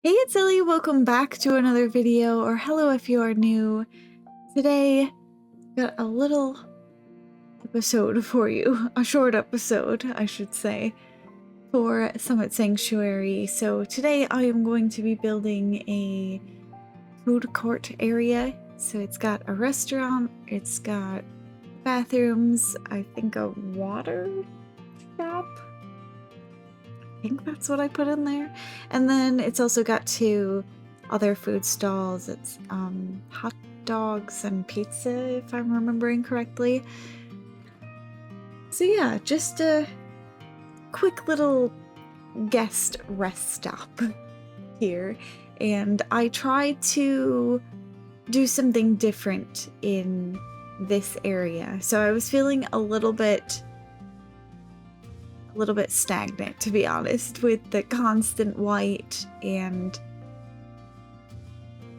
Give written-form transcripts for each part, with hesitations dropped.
Hey, it's Ellie. Welcome back to another video, or hello if you are new. Today, got a little episode for you, a short episode, I should say, for Summit Sanctuary. So today I am going to be building a food court area. So it's got a restaurant, it's got bathrooms, I think a water shop. I think that's what I put in there. And then it's also got two other food stalls. It's hot dogs and pizza, if I'm remembering correctly. So yeah, just a quick little guest rest stop here. And I tried to do something different in this area. So I was feeling a little bit stagnant, to be honest, with the constant white and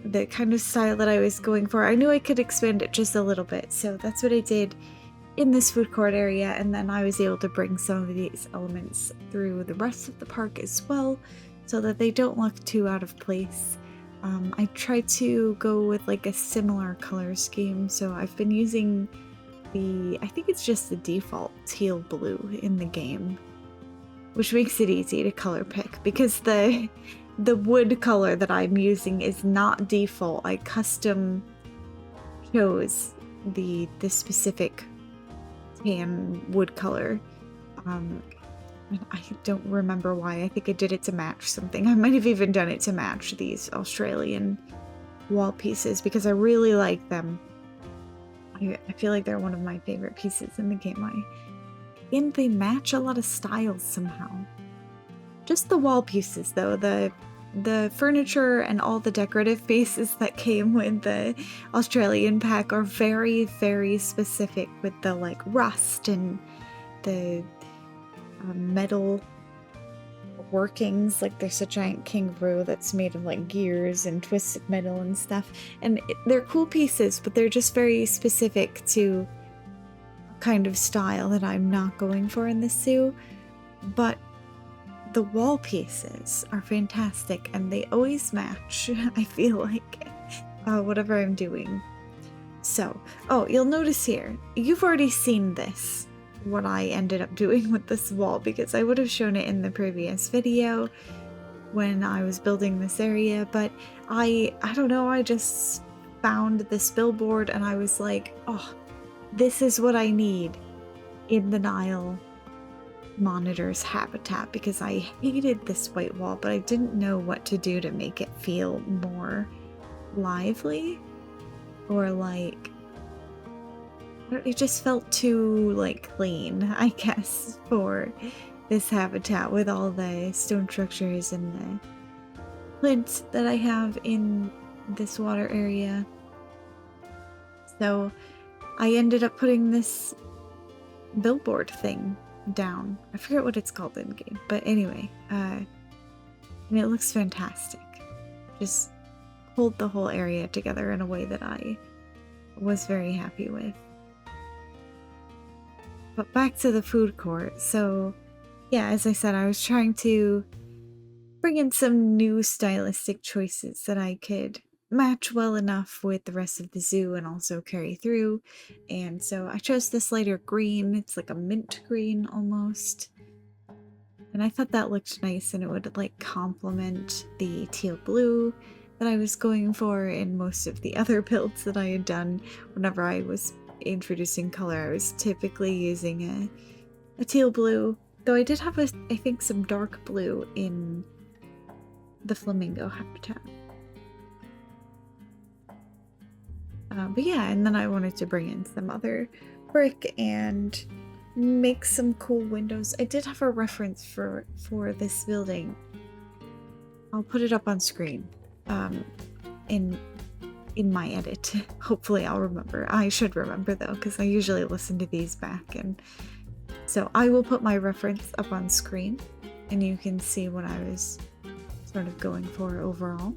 the kind of style that I was going for. I knew I could expand it just a little bit, so that's what I did in this food court area, and then I was able to bring some of these elements through the rest of the park as well, so that they don't look too out of place. I tried to go with like a similar color scheme, so I've been using I think it's just the default teal blue in the game, which makes it easy to color pick because the wood color that I'm using is not default. I custom chose the specific tan wood color. I don't remember why. I think I did it to match something. I might have even done it to match these Australian wall pieces because I really like them. I feel like they're one of my favorite pieces in the game. And they match a lot of styles somehow. Just the wall pieces though, the furniture and all the decorative pieces that came with the Australian pack are very, very specific with the like rust and the metal workings. Like there's a giant kangaroo that's made of like gears and twisted metal and stuff, and they're cool pieces, but they're just very specific to a kind of style that I'm not going for in the zoo. But the wall pieces are fantastic and they always match, I feel like, whatever I'm doing. So, oh, you'll notice here, you've already seen this, what I ended up doing with this wall, because I would have shown it in the previous video when I was building this area, but I don't know, I just found this billboard and I was like, oh, this is what I need in the Nile monitor's habitat, because I hated this white wall, but I didn't know what to do to make it feel more lively, or like it just felt too like clean, I guess, for this habitat with all the stone structures and the plants that I have in this water area. So I ended up putting this billboard thing down. I forget what it's called in game, but anyway, and it looks fantastic. Just hold the whole area together in a way that I was very happy with. But back to the food court. So yeah, as I said, I was trying to bring in some new stylistic choices that I could match well enough with the rest of the zoo and also carry through. And so I chose this lighter green. It's like a mint green almost. And I thought that looked nice and it would like complement the teal blue that I was going for in most of the other builds that I had done. Whenever I was introducing color, I was typically using a teal blue, though I did have I think some dark blue in the flamingo habitat. But yeah, and then I wanted to bring in some other brick and make some cool windows. I did have a reference for this building. I'll put it up on screen in my edit. Hopefully I'll remember. I should remember though, because I usually listen to these back, and so I will put my reference up on screen and you can see what I was sort of going for overall.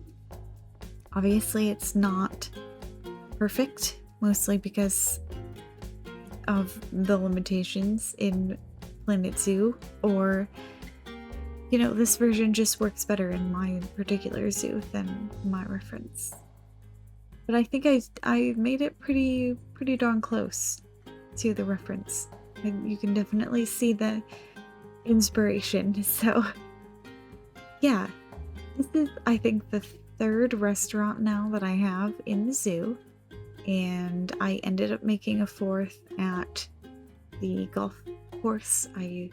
Obviously it's not perfect, mostly because of the limitations in Planet Zoo, or you know, this version just works better in my particular zoo than my reference. But I think I made it pretty darn close to the reference. And you can definitely see the inspiration. So yeah, this is, I think, the third restaurant now that I have in the zoo. And I ended up making a fourth at the golf course. I've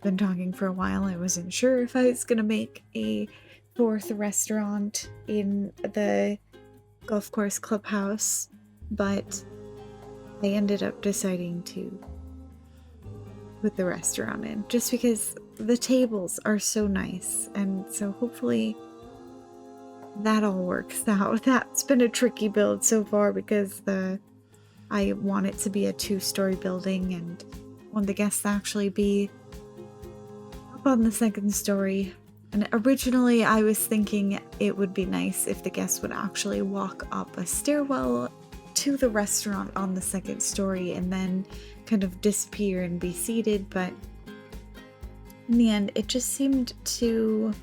been talking for a while. I wasn't sure if I was gonna make a fourth restaurant in the golf course clubhouse, but I ended up deciding to put the restaurant in just because the tables are so nice, and so hopefully that all works out. That's been a tricky build so far because I want it to be a 2-story building and want the guests to actually be up on the 2nd story. And originally I was thinking it would be nice if the guests would actually walk up a stairwell to the restaurant on the 2nd story and then kind of disappear and be seated, but in the end it just seemed too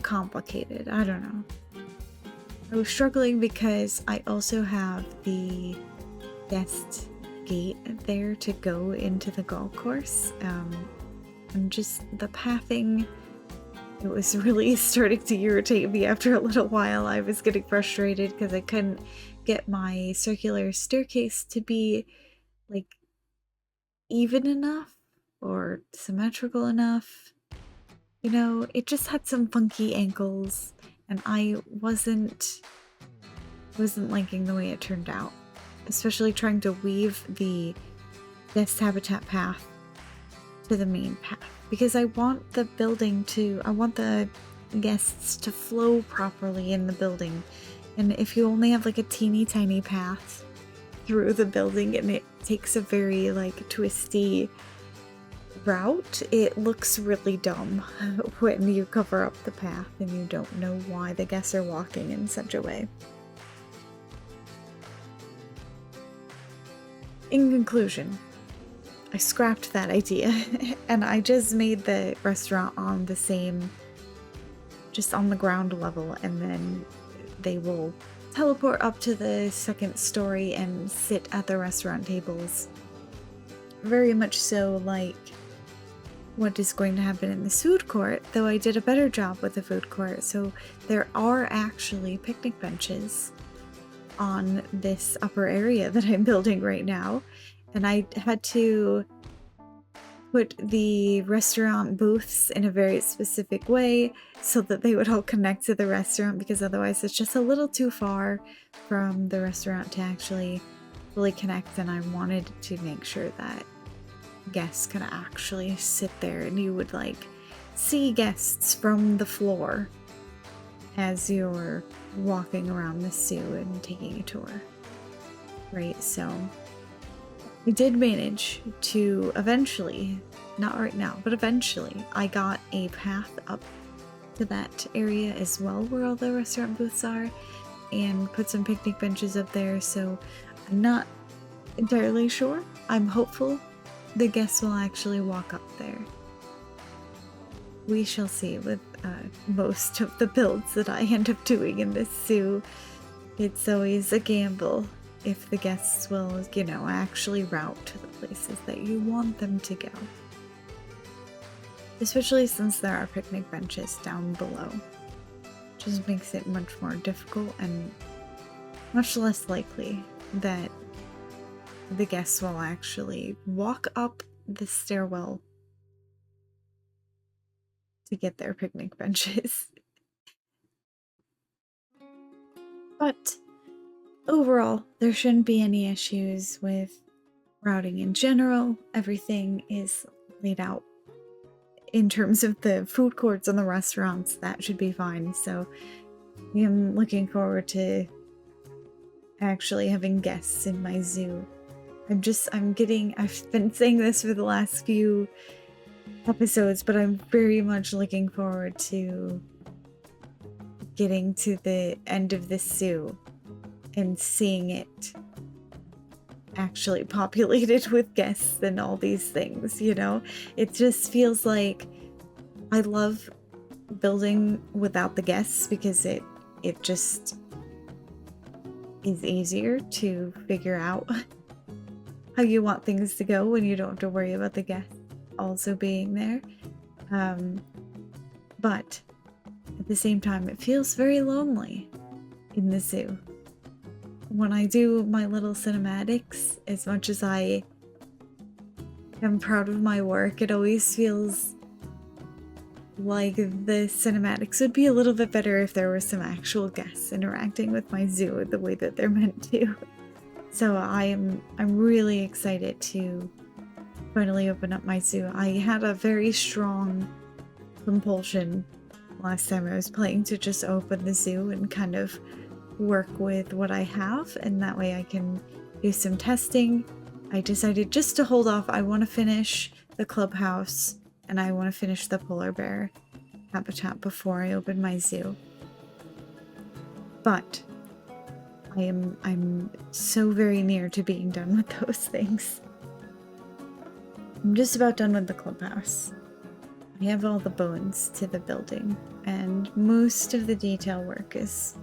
complicated. I don't know. I was struggling because I also have the guest gate there to go into the golf course. And just the pathing, it was really starting to irritate me after a little while. I was getting frustrated because I couldn't get my circular staircase to be like even enough or symmetrical enough. You know, it just had some funky angles and I wasn't liking the way it turned out, especially trying to weave the guest habitat path to the main path, because I want the guests to flow properly in the building. And if you only have like a teeny tiny path through the building and it takes a very like twisty route, it looks really dumb when you cover up the path and you don't know why the guests are walking in such a way. In conclusion, I scrapped that idea and I just made the restaurant on the same, just on the ground level, and then they will teleport up to the 2nd story and sit at the restaurant tables. Very much so like what is going to happen in the food court, though I did a better job with the food court. So there are actually picnic benches on this upper area that I'm building right now, and I had to put the restaurant booths in a very specific way so that they would all connect to the restaurant, because otherwise it's just a little too far from the restaurant to actually fully connect, and I wanted to make sure that guests could actually sit there and you would like see guests from the floor as you're walking around the zoo and taking a tour, right? So we did manage to eventually, not right now, but eventually I got a path up to that area as well where all the restaurant booths are, and put some picnic benches up there. So I'm not entirely sure. I'm hopeful the guests will actually walk up there. We shall see with most of the builds that I end up doing in this zoo. It's always a gamble if the guests will, you know, actually route to the places that you want them to go. Especially since there are picnic benches down below. Just makes it much more difficult and much less likely that the guests will actually walk up the stairwell to get their picnic benches. But overall, there shouldn't be any issues with routing in general. Everything is laid out in terms of the food courts and the restaurants. That should be fine. So I'm looking forward to actually having guests in my zoo. I've been saying this for the last few episodes, but I'm very much looking forward to getting to the end of this zoo and seeing it actually populated with guests and all these things, you know? It just feels like I love building without the guests because it just is easier to figure out how you want things to go when you don't have to worry about the guests also being there. But at the same time, it feels very lonely in the zoo. When I do my little cinematics, as much as I am proud of my work, it always feels like the cinematics would be a little bit better if there were some actual guests interacting with my zoo the way that they're meant to. So I'm really excited to finally open up my zoo. I had a very strong compulsion last time I was playing to just open the zoo and kind of work with what I have, and that way I can do some testing. I decided just to hold off. I want to finish the clubhouse and I want to finish the polar bear habitat before I open my zoo. But I'm so very near to being done with those things. I'm just about done with the clubhouse. I have all the bones to the building, and most of the detail work is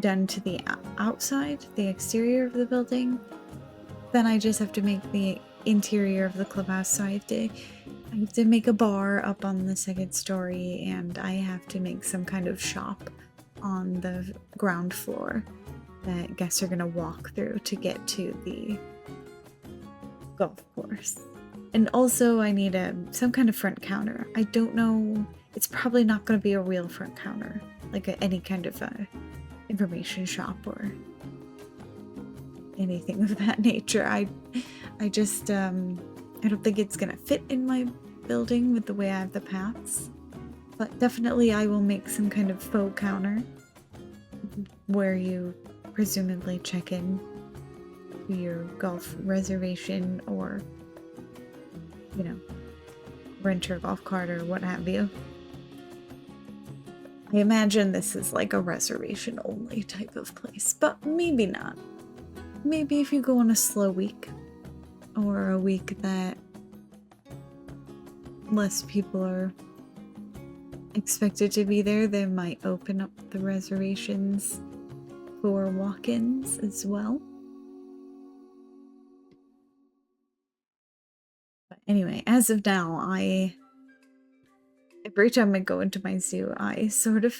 done to the outside, the exterior of the building. Then I just have to make the interior of the clubhouse, so I have to make a bar up on the second story, and I have to make some kind of shop on the ground floor that guests are gonna walk through to get to the golf course. And also I need some kind of front counter. I don't know, it's probably not going to be a real front counter, like any kind of information shop or anything of that nature. I just I don't think it's going to fit in my building with the way I have the paths. But definitely I will make some kind of faux counter where you presumably check in your golf reservation or, you know, rent your golf cart or what have you. I imagine this is like a reservation only type of place, but maybe not. Maybe if you go on a slow week or a week that less people are expected to be there, they might open up the reservations for walk-ins as well. But anyway, as of now, every time I go into my zoo, I sort of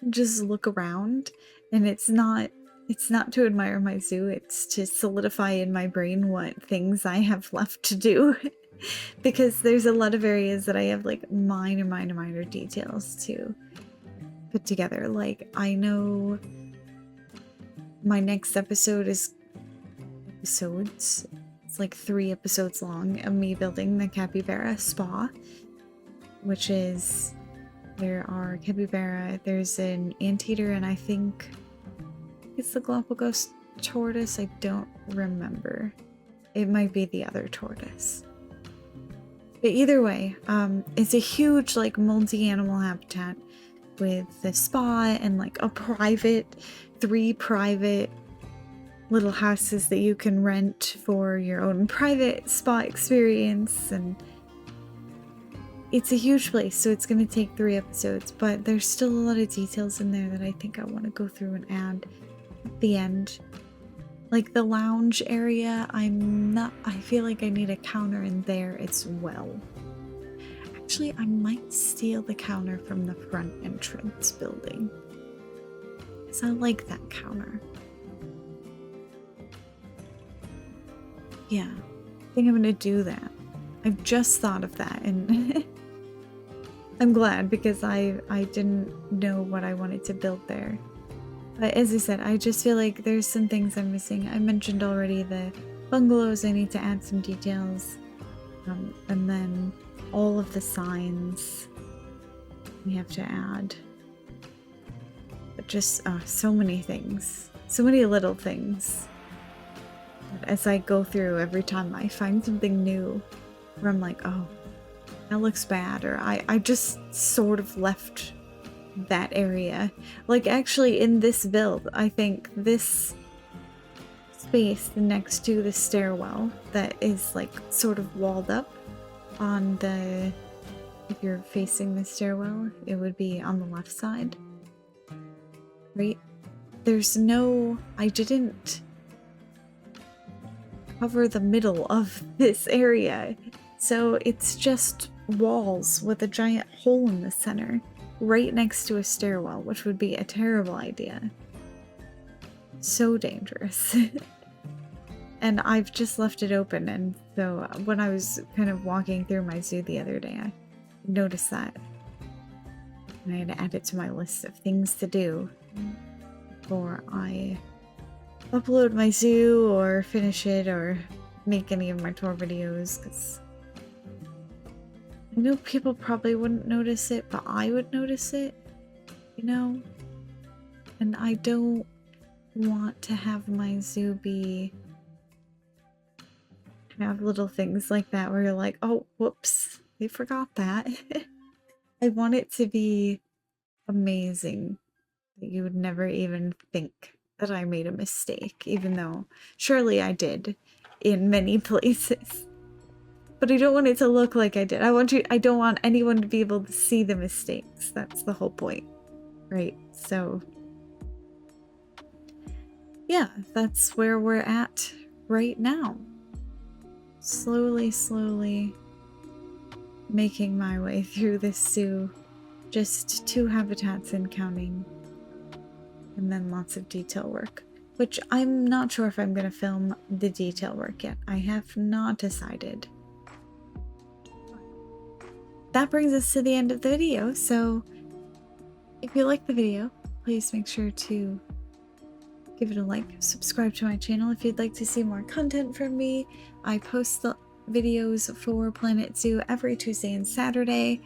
just look around, and it's not to admire my zoo, it's to solidify in my brain what things I have left to do. Because there's a lot of areas that I have like minor details to put together. Like, I know my next episode is episodes. It's like 3 episodes long of me building the capybara spa, which is, there are capybara, there's an anteater, and I think it's the Galapagos tortoise. I don't remember. It might be the other tortoise. But either way, it's a huge like multi-animal habitat with the spa and like a private, 3 private little houses that you can rent for your own private spa experience. And it's a huge place, so it's going to take 3 episodes, but there's still a lot of details in there that I think I want to go through and add at the end. Like the lounge area, I feel like I need a counter in there as well. Actually, I might steal the counter from the front entrance building, because I like that counter. Yeah, I think I'm gonna do that. I've just thought of that, and I'm glad, because I didn't know what I wanted to build there. But as I said, I just feel like there's some things I'm missing. I mentioned already the bungalows. I need to add some details. And then all of the signs we have to add. But just so many things. So many little things. But as I go through, every time I find something new where I'm like, oh, that looks bad. Or I just sort of left that area. Like, actually in this build, I think this space next to the stairwell that is like sort of walled up on the, if you're facing the stairwell, it would be on the left side, right? There's no, I didn't cover the middle of this area. So it's just walls with a giant hole in the center right next to a stairwell, which would be a terrible idea. So dangerous. And I've just left it open, and so when I was kind of walking through my zoo the other day, I noticed that. And I had to add it to my list of things to do before I upload my zoo or finish it or make any of my tour videos, because I know people probably wouldn't notice it, but I would notice it, you know? And I don't want to have my zoo have little things like that where you're like, oh, whoops, they forgot that. I want it to be amazing, that you would never even think that I made a mistake, even though surely I did in many places. But I don't want it to look like I did. I don't want anyone to be able to see the mistakes. That's the whole point, right? So yeah, that's where we're at right now. Slowly making my way through this zoo. Just 2 habitats and counting. And then lots of detail work, which I'm not sure if I'm going to film the detail work yet. I have not decided. That brings us to the end of the video, so if you like the video, please make sure to give it a like, subscribe to my channel if you'd like to see more content from me. I post the videos for Planet Zoo every Tuesday and Saturday.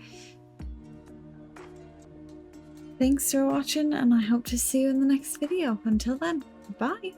Thanks for watching, and I hope to see you in the next video. Until then, bye!